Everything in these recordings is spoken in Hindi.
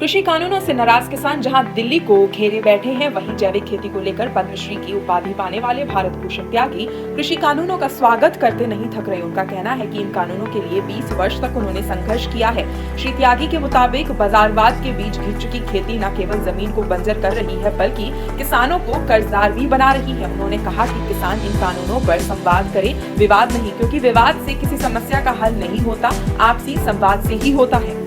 कृषि कानूनों से नाराज किसान जहां दिल्ली को घेरे बैठे हैं, वहीं जैविक खेती को लेकर पद्मश्री की उपाधि पाने वाले भारत भूषण त्यागी कृषि कानूनों का स्वागत करते नहीं थक रहे। उनका कहना है कि इन कानूनों के लिए 20 वर्ष तक उन्होंने संघर्ष किया है। श्री त्यागी के मुताबिक बाजारवाद के बीच घिर चुकी खेती न केवल जमीन को बंजर कर रही है, बल्कि किसानों को कर्जदार भी बना रही है। उन्होंने कहा कि किसान इन कानूनों पर संवाद करे, विवाद नहीं, क्योंकि विवाद से किसी समस्या का हल नहीं होता, आपसी संवाद से ही होता है।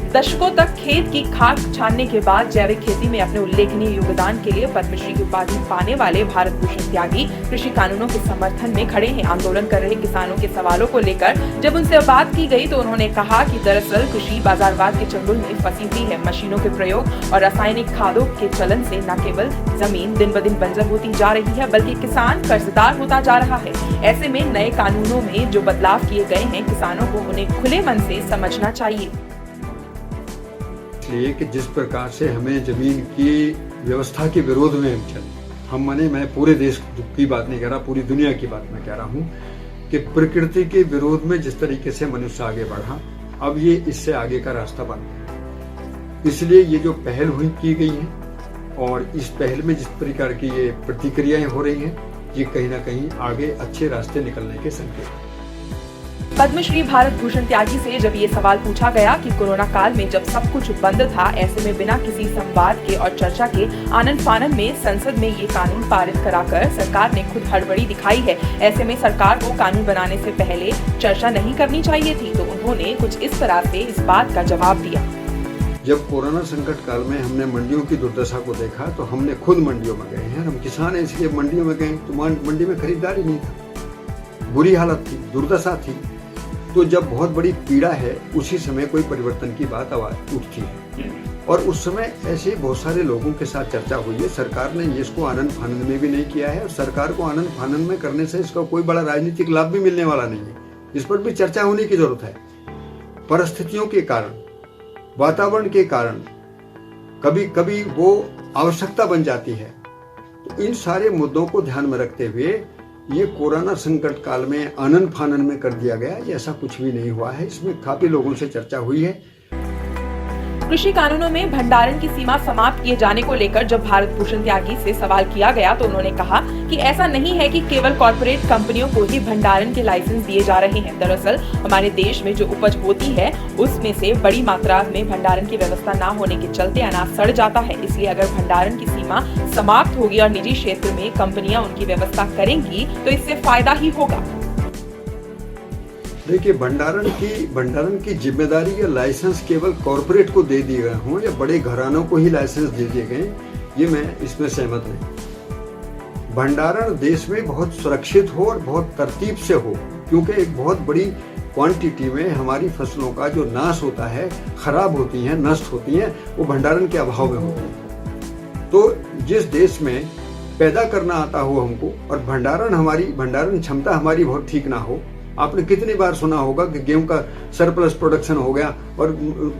दशकों तक खेत की खाक छानने के बाद जैविक खेती में अपने उल्लेखनीय योगदान के लिए पद्मश्री की उपाधि पाने वाले भारत भूषण त्यागी कृषि कानूनों के समर्थन में खड़े हैं। आंदोलन कर रहे किसानों के सवालों को लेकर जब उनसे बात की गई तो उन्होंने कहा कि दरअसल कृषि बाजारवाद के चंगुल में फंसी हुई है। मशीनों के प्रयोग और रासायनिक खादों के चलन से न केवल जमीन दिन ब दिन बंजर होती जा रही है, बल्कि किसान कर्जदार होता जा रहा है। ऐसे में नए कानूनों में जो बदलाव किए गए हैं, किसानों को उन्हें खुले मन से समझना चाहिए। इसलिए कि जिस प्रकार से हमें जमीन की व्यवस्था के विरोध में हम चले, मैं पूरे देश की बात नहीं कर रहा, पूरी दुनिया की बात मैं कह रहा हूँ कि प्रकृति के विरोध में जिस तरीके से मनुष्य आगे बढ़ा, अब ये इससे आगे का रास्ता बन गया। इसलिए ये जो पहल हुई की गई है और इस पहल में जिस प्रकार की ये प्रतिक्रियाएं हो रही हैं, ये कहीं ना कहीं आगे अच्छे रास्ते निकलने के संकेत। पद्मश्री भारत भूषण त्यागी से जब ये सवाल पूछा गया कि कोरोना काल में जब सब कुछ बंद था, ऐसे में बिना किसी संवाद के और चर्चा के आनन फानन में संसद में ये कानून पारित कराकर सरकार ने खुद हड़बड़ी दिखाई है। ऐसे में सरकार को कानून बनाने से पहले चर्चा नहीं करनी चाहिए थी, तो उन्होंने कुछ इस तरह से इस बात का जवाब दिया। जब कोरोना संकट काल में हमने मंडियों की दुर्दशा को देखा तो हमने खुद मंडियों में गए हैं। हम किसान हैं, इसलिए मंडियों में गए तो मंडी में खरीदारी नहीं था, बुरी हालत थी, दुर्दशा थी। तो जब बहुत बड़ी पीड़ा है, उसी समय कोई परिवर्तन की बात आवाज उठती है और उस समय ऐसे बहुत सारे लोगों के साथ चर्चा हुई है। सरकार ने इसको आनंद फानंद में भी नहीं किया है और सरकार को आनंद फानंद में करने से इसका कोई बड़ा राजनीतिक लाभ भी मिलने वाला नहीं है। इस पर भी चर्चा होने की जरूरत है। परिस्थितियों के कारण, वातावरण के कारण कभी कभी वो आवश्यकता बन जाती है। तो इन सारे मुद्दों को ध्यान में रखते हुए ये कोरोना संकट काल में आनन फानन में कर दिया गया, ये ऐसा कुछ भी नहीं हुआ है। इसमें काफी लोगों से चर्चा हुई है। कृषि कानूनों में भंडारण की सीमा समाप्त किए जाने को लेकर जब भारत भूषण त्यागी से सवाल किया गया तो उन्होंने कहा कि ऐसा नहीं है कि केवल कॉर्पोरेट कंपनियों को ही भंडारण के लाइसेंस दिए जा रहे हैं। दरअसल हमारे देश में जो उपज होती है, उसमें से बड़ी मात्रा में भंडारण की व्यवस्था न होने के चलते अनाज सड़ जाता है। इसलिए अगर भंडारण की सीमा समाप्त होगी और निजी क्षेत्र में कंपनियां उनकी व्यवस्था करेंगी तो इससे फायदा ही होगा। देखिए, भंडारण की जिम्मेदारी या लाइसेंस केवल कॉरपोरेट को दे दिए गए हों या बड़े घरानों को ही लाइसेंस दे दिए गए, ये मैं इसमें सहमत नहीं। भंडारण देश में बहुत सुरक्षित हो और बहुत तरतीब से हो, क्योंकि एक बहुत बड़ी क्वांटिटी में हमारी फसलों का जो नाश होता है, खराब होती हैं, नष्ट होती हैं, वो भंडारण के अभाव में होती है। तो जिस देश में पैदा करना आता हो हमको और भंडारण क्षमता हमारी बहुत ठीक ना हो, आपने कितनी बार सुना होगा कि गेहूं का सरप्लस प्रोडक्शन हो गया और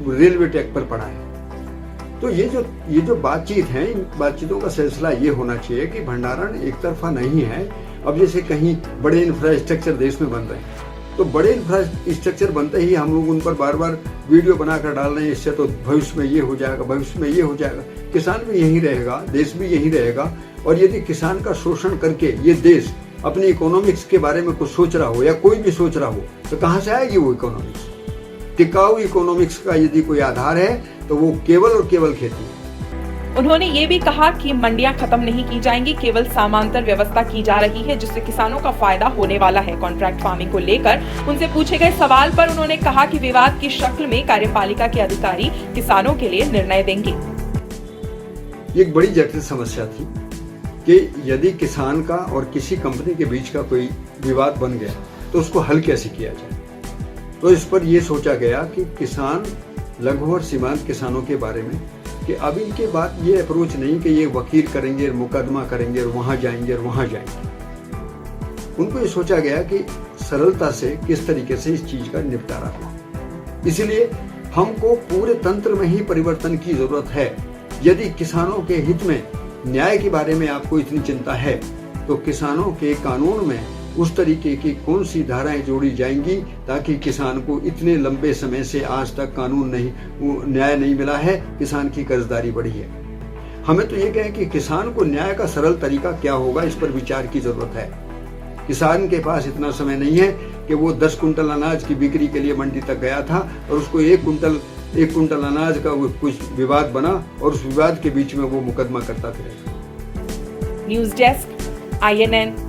रेलवे ट्रैक पर पड़ा है। तो ये जो बातचीत है, इन बातचीतों का सिलसिला ये होना चाहिए कि भंडारण एक तरफा नहीं है। अब जैसे कहीं बड़े इंफ्रास्ट्रक्चर देश में बन रहे हैं, तो बड़े इंफ्रास्ट्रक्चर बनते ही हम लोग उन पर बार बार वीडियो बनाकर डाल रहे हैं, इससे तो भविष्य में ये हो जाएगा, भविष्य में ये हो जाएगा। किसान भी यही रहेगा, देश भी यही रहेगा। और यदि किसान का शोषण करके ये देश अपनी इकोनॉमिक्स के बारे में कुछ सोच रहा हो या कोई भी सोच रहा हो, तो कहां से आएगी वो इकोनॉमिक्स? टिकाऊ इकोनॉमिक्स का यदि कोई आधार है तो वो केवल और केवल खेती है। उन्होंने ये भी कहा कि मंडियां खत्म नहीं की जाएंगी, केवल समांतर व्यवस्था की जा रही है, जिससे किसानों का फायदा होने वाला है। कॉन्ट्रैक्ट फार्मिंग को लेकर उनसे पूछे गए सवाल पर उन्होंने कहा कि विवाद की शक्ल में कार्यपालिका के अधिकारी किसानों के लिए निर्णय देंगे। ये एक बड़ी जटिल समस्या थी कि यदि किसान का और किसी कंपनी के बीच का कोई विवाद बन गया तो उसको हल कैसे किया जाए। तो इस पर यह सोचा गया कि किसान, लघु और सीमांत किसानों के बारे में, कि अब इनके बाद ये अप्रोच नहीं कि ये वकील करेंगे, मुकदमा करेंगे और वहां जाएंगे और वहां जाएंगे। उनको ये सोचा गया कि सरलता से किस तरीके से इस चीज का निपटारा हो। इसलिए हमको पूरे तंत्र में ही परिवर्तन की जरूरत है। यदि किसानों के हित में, न्याय के बारे में आपको इतनी चिंता है, तो किसानों के कानून में उस तरीके की कौन सी धाराएं जोड़ी जाएंगी ताकि किसान को इतने लंबे समय से आज तक कानून नहीं, न्याय नहीं मिला है, किसान की कर्जदारी बढ़ी है। हमें तो ये कहें कि किसान को न्याय का सरल तरीका क्या होगा, इस पर विचार की जरूरत है। किसान के पास इतना समय नहीं है कि वो 10 कुंटल अनाज की बिक्री के लिए मंडी तक गया था और उसको एक कुंटल अनाज का कुछ विवाद बना और उस विवाद के बीच में वो मुकदमा करता फिरेगा। News desk, INN